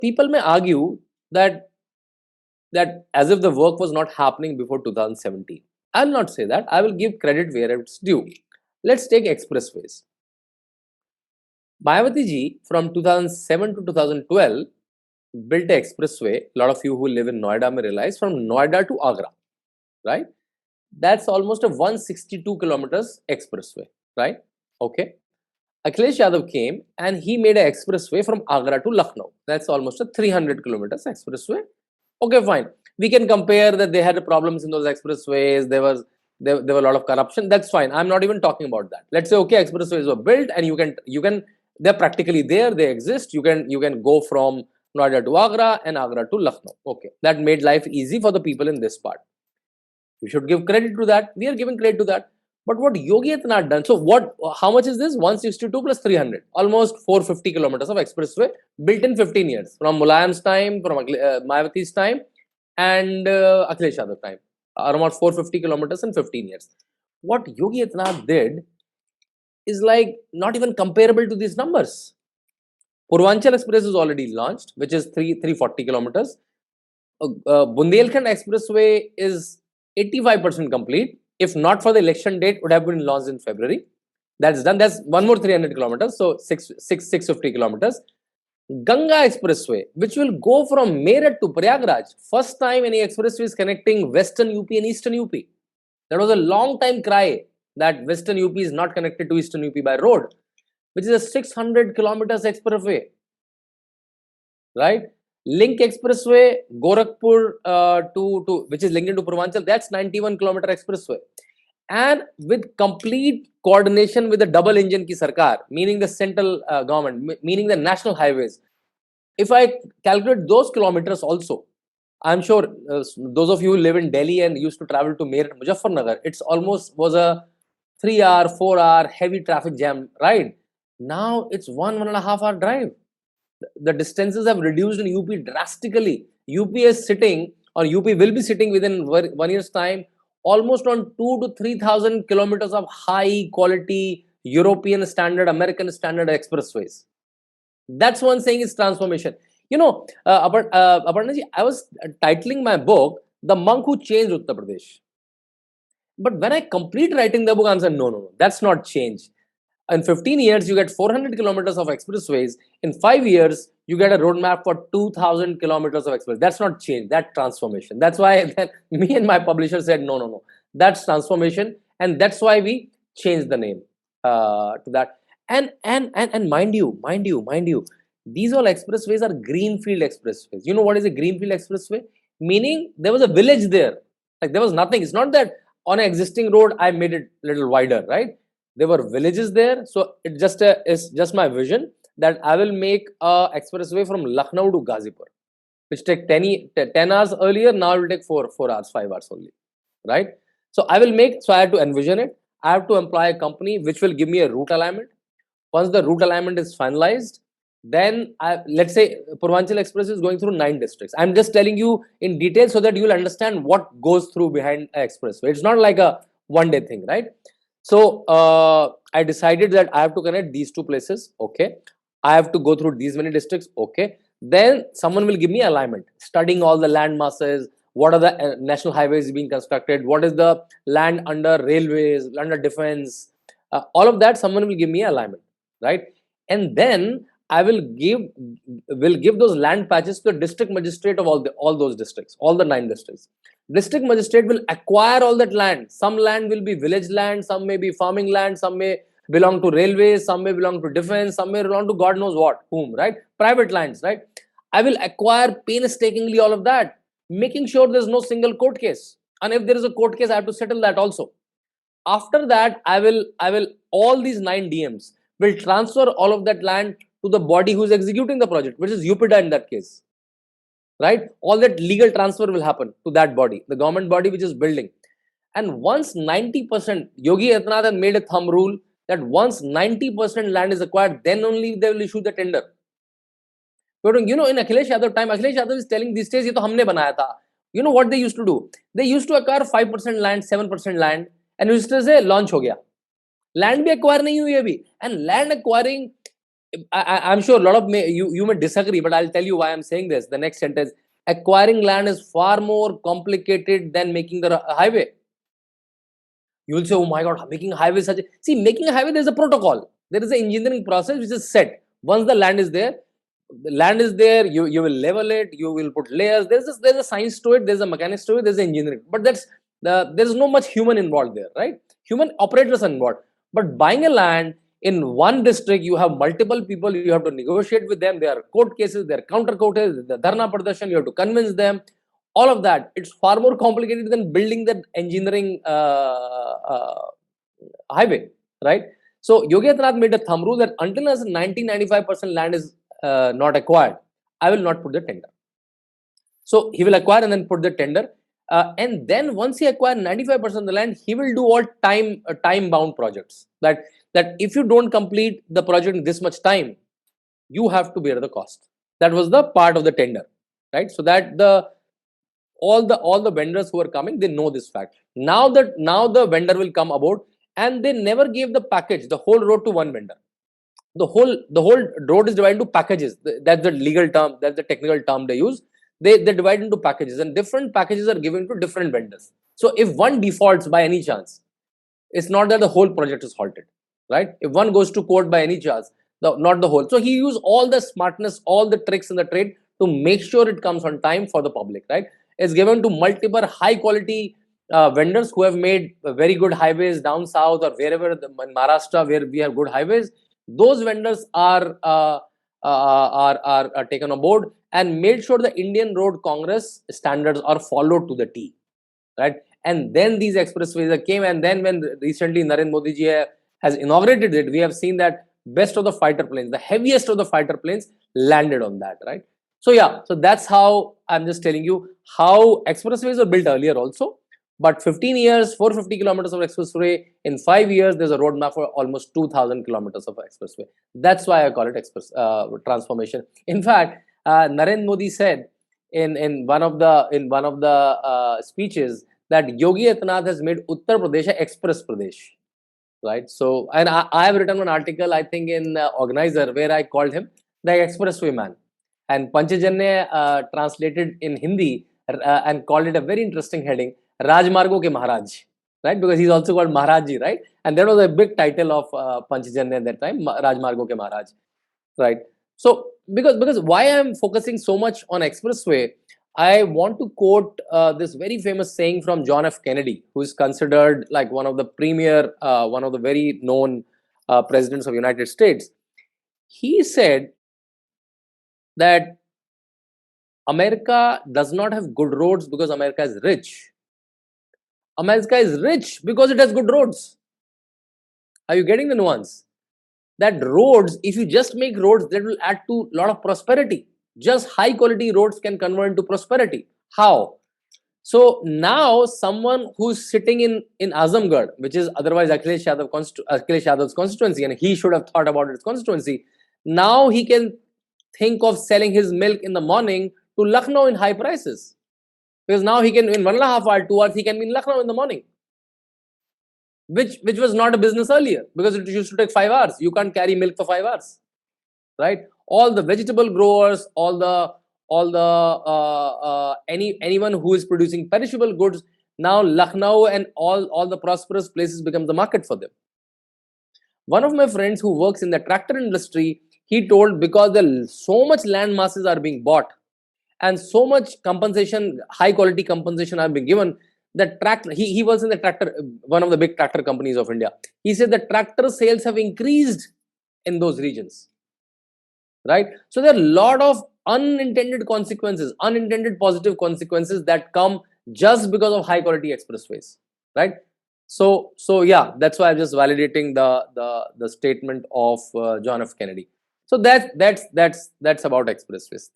people may argue that as if the work was not happening before 2017. I'll not say that. I will give credit where it's due. Let's take expressways. Mayavati ji from 2007 to 2012 built an expressway. A lot of you who live in Noida may realize, from Noida to Agra, right? That's almost a 162 kilometers expressway, right? Okay. Akhilesh Yadav came and he made an expressway from Agra to Lucknow. That's almost a 300 kilometers expressway. Okay, fine. We can compare that they had problems in those expressways. There were a lot of corruption. That's fine. I'm not even talking about that. Let's say, okay, expressways were built and you can they're practically there. They exist. You can go from Noida to Agra and Agra to Lucknow. Okay, that made life easy for the people in this part. We should give credit to that. We are giving credit to that. But what Yogi Adityanath done? So what? How much is this? 162 plus 300, almost 450 kilometers of expressway built in 15 years, from Mulayam's time, from Mayavati's time, and Akhilesh Yadav time. Around 450 kilometers in 15 years. What Yogi Adityanath did is like not even comparable to these numbers. Purvanchal Express is already launched, which is 340 kilometers. Bundelkhand Expressway is 85% complete. If not for the election date, would have been launched in February. That's done. That's one more 300 kilometers, so 650 kilometers. Ganga Expressway, which will go from Meerut to Prayagraj. First time any expressway is connecting Western UP and Eastern UP. That was a long time cry that Western UP is not connected to Eastern UP by road, which is a 600 kilometers expressway, right? Link Expressway, Gorakhpur to which is linked into Purvanchal, that's 91 kilometer expressway. And with complete coordination with the double engine ki sarkar, meaning the central government, meaning the national highways. If I calculate those kilometers also, I'm sure those of you who live in Delhi and used to travel to Meerut, Muzaffarnagar, it's almost was a 3 hour, 4 hour heavy traffic jam ride. Now it's 1.5 hour drive. The distances have reduced in UP drastically. UP is sitting, or UP will be sitting within 1 year's time, almost on 2,000 to 3,000 kilometers of high quality European standard, American standard expressways. That's one saying is transformation. You know, Aparnaji, I was titling my book, The Monk Who Changed Uttar Pradesh. But when I complete writing the book, I'm saying, no, that's not change. In 15 years, you get 400 kilometers of expressways. In 5 years, you get a roadmap for 2,000 kilometers of express. That's not change, that's transformation. That's why me and my publisher said, no, that's transformation. And that's why we changed the name to that. And mind you, these all expressways are greenfield expressways. You know what is a greenfield expressway? Meaning there was a village there. Like there was nothing. It's not that on an existing road, I made it a little wider, right? There were villages there. So it just is just my vision that I will make a expressway from Lucknow to Ghazipur, which take 10 hours earlier. Now it will take 4 hours, 5 hours only, right? So I had to envision it. I have to employ a company which will give me a route alignment. Once the route alignment is finalized, then let's say Purvanchal Express is going through 9 districts. I'm just telling you in detail so that you will understand what goes through behind an expressway. It's not like a one-day thing, right? So I decided that I have to connect these 2 places. Okay, I have to go through these many districts. Okay, then someone will give me alignment, studying all the land masses. What are the national highways being constructed? What is the land under railways, under defense? All of that, someone will give me alignment, right? And then I will give those land patches to the district magistrate of all those districts, all the 9 districts. District magistrate will acquire all that land. Some land will be village land, some may be farming land, some may belong to railways, some may belong to defense, some may belong to God knows what, whom, right? Private lands, right? I will acquire painstakingly all of that, making sure there's no single court case. And if there is a court case, I have to settle that also. After that, I will all these 9 DMs will transfer all of that land to the body who is executing the project, which is UPIDA in that case, right? All that legal transfer will happen to that body, the government body which is building. And once 90%, Yogi Adityanath has made a thumb rule that once 90% land is acquired, then only they will issue the tender. But you know, in Akhilesh Yadav time, Akhilesh Yadav is telling these days, ये तो हमने बनाया था. You know what they used to do? They used to acquire 5% land, 7% land, and used to say launch हो गया. Land भी acquire नहीं हुई अभी, and land acquiring I'm sure a lot of you may disagree, but I'll tell you why I'm saying this. The next sentence: acquiring land is far more complicated than making the highway. You will say, oh my God, making a highway such a... See, making a highway, there's a protocol. There is an engineering process which is set. Once the land is there, you will level it, you will put layers. There's a science to it, there's a mechanics to it, there's engineering. But there's no much human involved there, right? Human operators are involved. But buying a land in one district, you have multiple people, you have to negotiate with them. There are court cases, there are counter court cases, the dharna pradarshan, you have to convince them. All of that, it's far more complicated than building that engineering highway, right? So Yogi Adityanath made a thumb rule that until as 95% land is not acquired, I will not put the tender. So he will acquire and then put the tender. And then once he acquires 95% of the land, he will do all time bound projects. That if you don't complete the project in this much time, you have to bear the cost. That was the part of the tender, right? So that all the vendors who are coming, they know this fact. Now the vendor will come aboard, and they never gave the package, the whole road, to one vendor. The whole road is divided into packages. That's the legal term, that's the technical term they use. They divide into packages, and different packages are given to different vendors. So if one defaults by any chance, it's not that the whole project is halted, right? If one goes to court by any chance, not the whole. So he used all the smartness, all the tricks in the trade to make sure it comes on time for the public, right? It's given to multiple high quality vendors who have made very good highways down south or wherever, in Maharashtra, where we have good highways. Those vendors are taken on board and made sure the Indian Road Congress standards are followed to the T, right? And then these expressways came, and then when recently Narendra Modi ji has inaugurated it, we have seen that best of the fighter planes, the heaviest of the fighter planes, landed on that, right? So yeah, so that's how I'm just telling you how expressways were built earlier also. But 15 years, 450 kilometers of expressway. In 5 years, there's a roadmap for almost 2,000 kilometers of expressway. That's why I call it transformation. In fact, Narendra Modi said in one of the speeches that Yogi Adityanath has made Uttar Pradesh a express Pradesh, right? So, and I have written an article, I think, in Organizer, where I called him the expressway man. And Panchajanya translated in Hindi and called it a very interesting heading, RajmargoN ke Maharaj, right? Because he's also called Maharaj ji, right? And that was a big title of Panchajanya at that time, RajmargoN ke Maharaj, right? So because why I'm focusing so much on expressway, I want to quote this very famous saying from John F. Kennedy, who is considered like one of the premier, one of the very known presidents of the United States. He said that America does not have good roads because America is rich. America is rich because it has good roads. Are you getting the nuance? That roads, if you just make roads, that will add to a lot of prosperity. Just high quality roads can convert into prosperity. How? So now someone who's sitting in Azamgarh, which is otherwise Akhilesh Yadav's constituency, and he should have thought about his constituency, now he can think of selling his milk in the morning to Lucknow in high prices. Because now he can, in 1.5 hours, 2 hours, he can be in Lucknow in the morning. Which was not a business earlier, because it used to take 5 hours. You can't carry milk for 5 hours, right? All the vegetable growers, anyone who is producing perishable goods, now Lucknow and all the prosperous places become the market for them. One of my friends who works in the tractor industry, he told, because so much land masses are being bought and so much compensation, high quality compensation are being given, the tractor, he was in the tractor, one of the big tractor companies of India. He said the tractor sales have increased in those regions, right? So there are a lot of unintended consequences, unintended positive consequences that come just because of high quality expressways, right? So yeah, that's why I'm just validating the statement of John F. Kennedy. So that's about expressways.